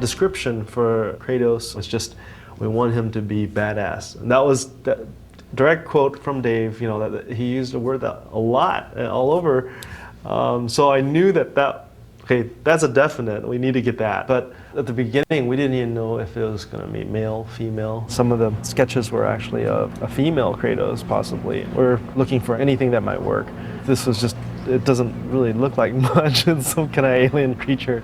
description for Kratos was just, we want him to be badass. And that was the direct quote from Dave, you know, that he used the word that a lot, all over. So I knew okay, that's a definite, we need to get that. But at the beginning, we didn't even know if it was gonna be male, female. Some of the sketches were actually a female Kratos, possibly. We're looking for anything that might work. This was just, it doesn't really look like much. It's some kind of alien creature.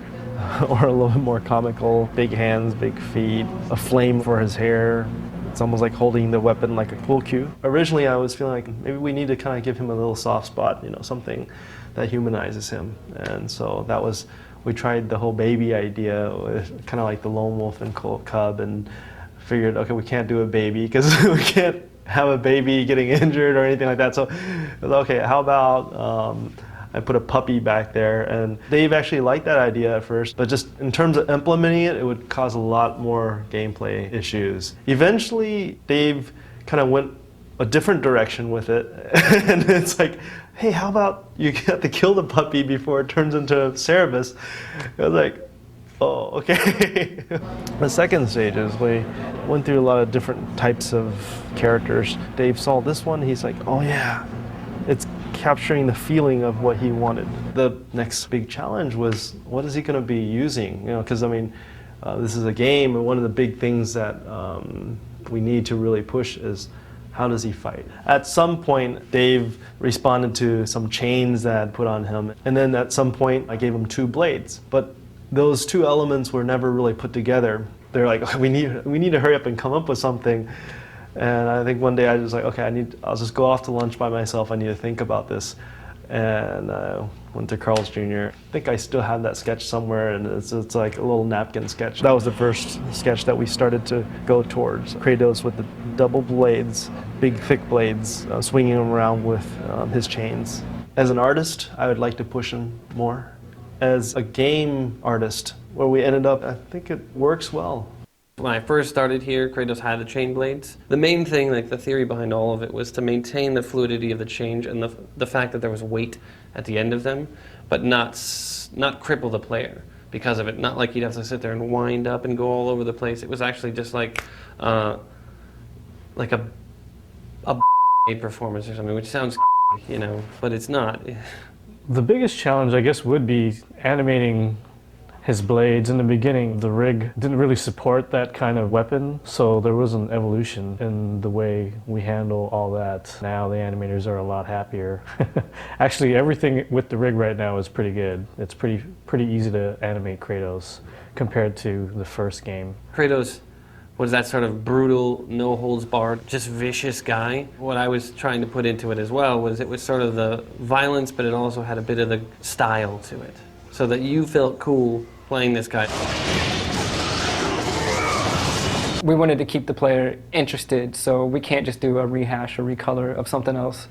Or a little bit more comical. Big hands, big feet, a flame for his hair. It's almost like holding the weapon like a pool cue. Originally, I was feeling like maybe we need to kind of give him a little soft spot, you know, something that humanizes him. And so that was, we tried the whole baby idea, with kind of like the lone wolf and cub, and figured, okay, we can't do a baby because we can't have a baby getting injured or anything like that. So, okay, how about I put a puppy back there, and Dave actually liked that idea at first, but just in terms of implementing it, it would cause a lot more gameplay issues. Eventually, Dave kind of went a different direction with it, and it's like, hey, how about you have to kill the puppy before it turns into Cerebus? I was like, oh, okay. The second stage is we went through a lot of different types of characters. Dave saw this one, he's like, oh yeah, it's capturing the feeling of what he wanted. The next big challenge was, what is he going to be using? You know, because I mean, this is a game, and one of the big things that we need to really push is, how does he fight? At some point, Dave responded to some chains that I had put on him, and then at some point, I gave him 2 blades. But those 2 elements were never really put together. They're like, okay, we need to hurry up and come up with something. And I think one day I was like, okay, I'll just go off to lunch by myself. I need to think about this. And I went to Carl's Jr. I think I still have that sketch somewhere, and it's like a little napkin sketch. That was the first sketch that we started to go towards. Kratos with the double blades, big thick blades, swinging him around with his chains. As an artist, I would like to push him more. As a game artist, where we ended up, I think it works well. When I first started here, Kratos had the chain blades. The main thing, like the theory behind all of it, was to maintain the fluidity of the change and the fact that there was weight at the end of them, but not cripple the player because of it. Not like you'd have to sit there and wind up and go all over the place. It was actually just like a performance or something, which sounds, you know, but it's not. The biggest challenge, I guess, would be animating his blades. In the beginning, the rig didn't really support that kind of weapon, so there was an evolution in the way we handle all that. Now the animators are a lot happier. Actually, everything with the rig right now is pretty good. It's pretty easy to animate Kratos compared to the first game. Kratos was that sort of brutal, no-holds-barred, just vicious guy. What I was trying to put into it as well was it was sort of the violence, but it also had a bit of the style to it, so that you felt cool playing this guy. We wanted to keep the player interested, so we can't just do a rehash or recolor of something else.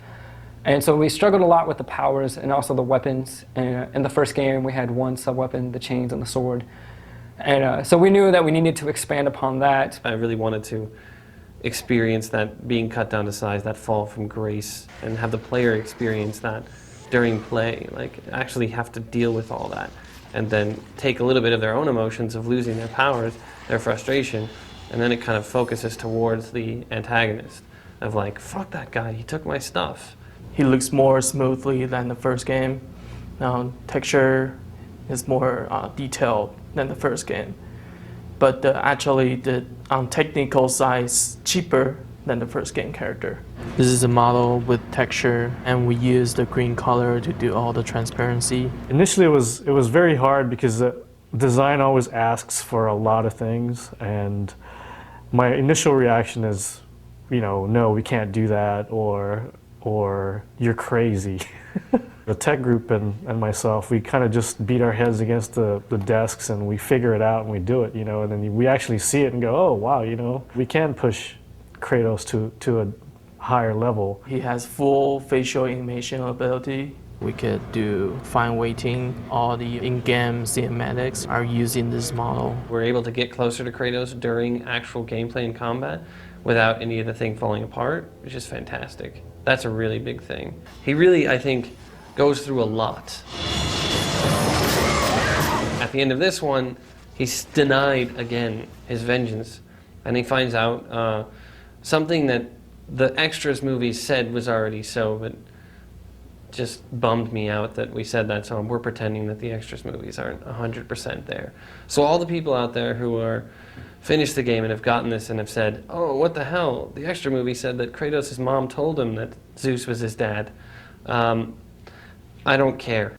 And so we struggled a lot with the powers and also the weapons. And in the first game, we had 1 sub-weapon, the chains and the sword. And so we knew that we needed to expand upon that. I really wanted to experience that being cut down to size, that fall from grace, and have the player experience that during play, like actually have to deal with all that, and then take a little bit of their own emotions of losing their powers, their frustration, and then it kind of focuses towards the antagonist of like, fuck that guy, he took my stuff. He looks more smoothly than the first game. Texture is more detailed than the first game, but actually the technical side is cheaper than the first game character. This is a model with texture, and we use the green color to do all the transparency. Initially it was very hard because the design always asks for a lot of things, and my initial reaction is, you know, no, we can't do that, or you're crazy. The tech group and myself, we kind of just beat our heads against the desks and we figure it out and we do it, you know, and then we actually see it and go, oh wow, you know, we can push Kratos to a higher level. He has full facial animation ability. We could do fine weighting. All the in-game cinematics are using this model. We're able to get closer to Kratos during actual gameplay and combat without any of the thing falling apart, which is fantastic. That's a really big thing. He really, I think, goes through a lot. At the end of this one, He's denied again his vengeance, and he finds out something that the extras movies said was already so, but just bummed me out that we said that, so we're pretending that the extras movies aren't 100% there. So all the people out there who are finished the game and have gotten this and have said, oh, what the hell, the extra movie said that Kratos' mom told him that Zeus was his dad. I don't care.